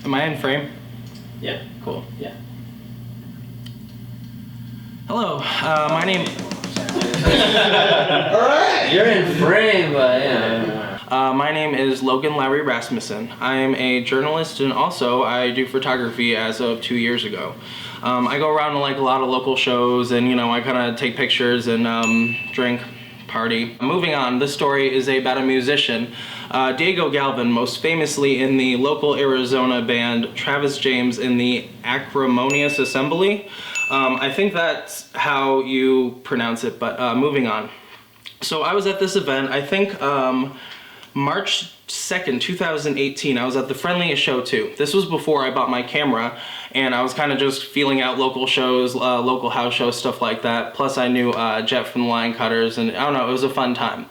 Am I in frame? Yeah. Cool. Yeah. Hello, my name... Alright! You're in frame, but yeah. My name is Logan Lowrey-Rasmussen. I am a journalist and also I do photography as of 2 years ago. I go around to like a lot of local shows and I kind of take pictures and drink, party. Moving on, this story is about a musician, Diego Galvan, most famously in the local Arizona band Travis James in the Acrimonious Assembly. I think that's how you pronounce it, but moving on. So I was at this event, I think March 2nd, 2018, I was at the Friendliest Show too. This was before I bought my camera, and I was kind of just feeling out local shows, local house shows, stuff like that. Plus I knew Jet from the Lion Cutters, and I don't know, it was a fun time.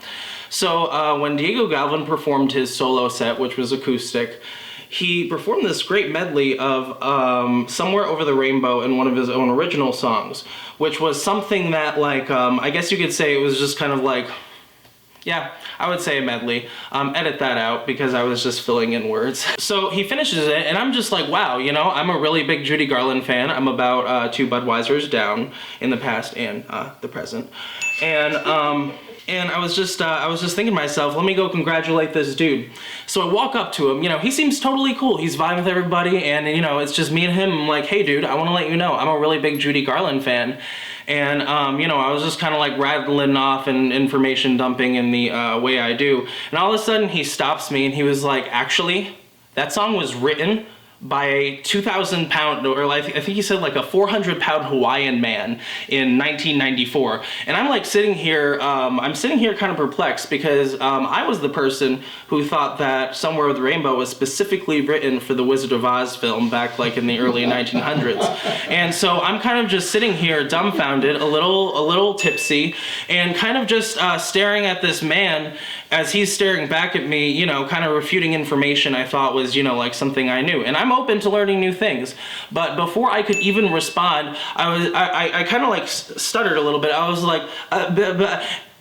So when Diego Galvan performed his solo set, which was acoustic, he performed this great medley of Somewhere Over the Rainbow in one of his own original songs, which was something that, like, I guess you could say it was just kind of like, yeah, I would say a medley. Edit that out because I was just filling in words. So he finishes it and I'm just like, wow, I'm a really big Judy Garland fan. I'm about 2 Budweisers down in the past and the present. And I was just thinking to myself, let me go congratulate this dude. So I walk up to him, he seems totally cool. He's vibing with everybody and it's just me and him. I'm like, hey dude, I want to let you know I'm a really big Judy Garland fan. And, I was just kind of like rattling off and information dumping in the way I do. And all of a sudden he stops me and he was like, actually, that song was written by a 2,000 pound, or I think he said like a 400 pound Hawaiian man in 1994. And I'm like sitting here, I'm sitting here kind of perplexed because I was the person who thought that Somewhere Over the Rainbow was specifically written for the Wizard of Oz film back like in the early 1900s. And so I'm kind of just sitting here dumbfounded, a little tipsy, and kind of just staring at this man as he's staring back at me, kind of refuting information I thought was, like something I knew. And I'm open to learning new things. But before I could even respond, I kind of like stuttered a little bit. I was like,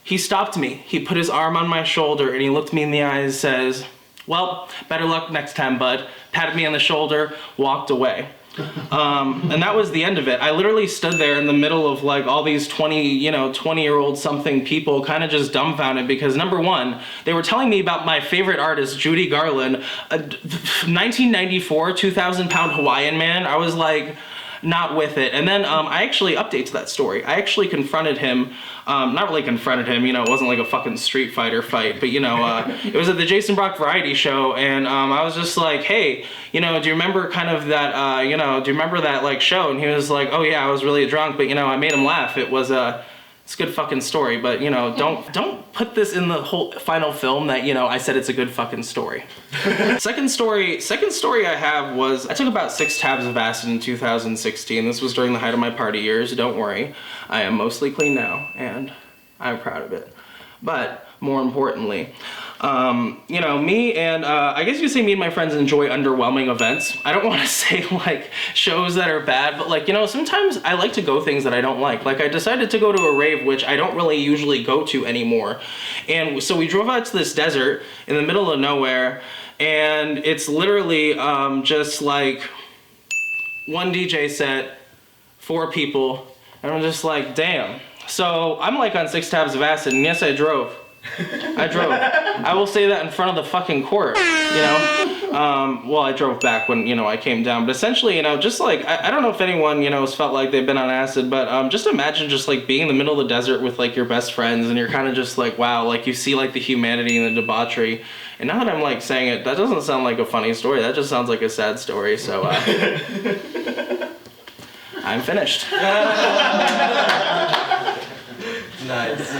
he stopped me. He put his arm on my shoulder and he looked me in the eye and says, well, better luck next time, bud. Patted me on the shoulder, walked away. And that was the end of it. I literally stood there in the middle of like all these 20-year-old something people kind of just dumbfounded because number one, they were telling me about my favorite artist, Judy Garland, a 1994 2,000 pound Hawaiian man. I was like, not with it. And then I actually updated that story. I actually confronted him, not really confronted him, it wasn't like a fucking Street Fighter fight, but it was at the Jason Brock Variety Show, and I was just like, hey, do you remember kind of that, do you remember that like show? And he was like, oh yeah, I was really drunk, but I made him laugh. It's a good fucking story, but don't put this in the whole final film that I said it's a good fucking story. Second story I have was I took about 6 tabs of acid in 2016. This was during the height of my party years. Don't worry, I am mostly clean now, and I'm proud of it. But more importantly, me and I guess you could say me and my friends enjoy underwhelming events. I don't want to say like shows that are bad, but like, sometimes I like to go things that I don't like. Like I decided to go to a rave, which I don't really usually go to anymore. And so we drove out to this desert in the middle of nowhere, and it's literally just like one DJ set, 4 people, and I'm just like, damn. So I'm like on 6 tabs of acid, and yes, I drove. I will say that in front of the fucking court, well, I drove back when, I came down, but essentially, just like, I don't know if anyone, has felt like they've been on acid, but just imagine just like being in the middle of the desert with like your best friends, and you're kind of just like, wow, like you see like the humanity and the debauchery. And now that I'm like saying it, that doesn't sound like a funny story, that just sounds like a sad story, so I'm finished. Nice.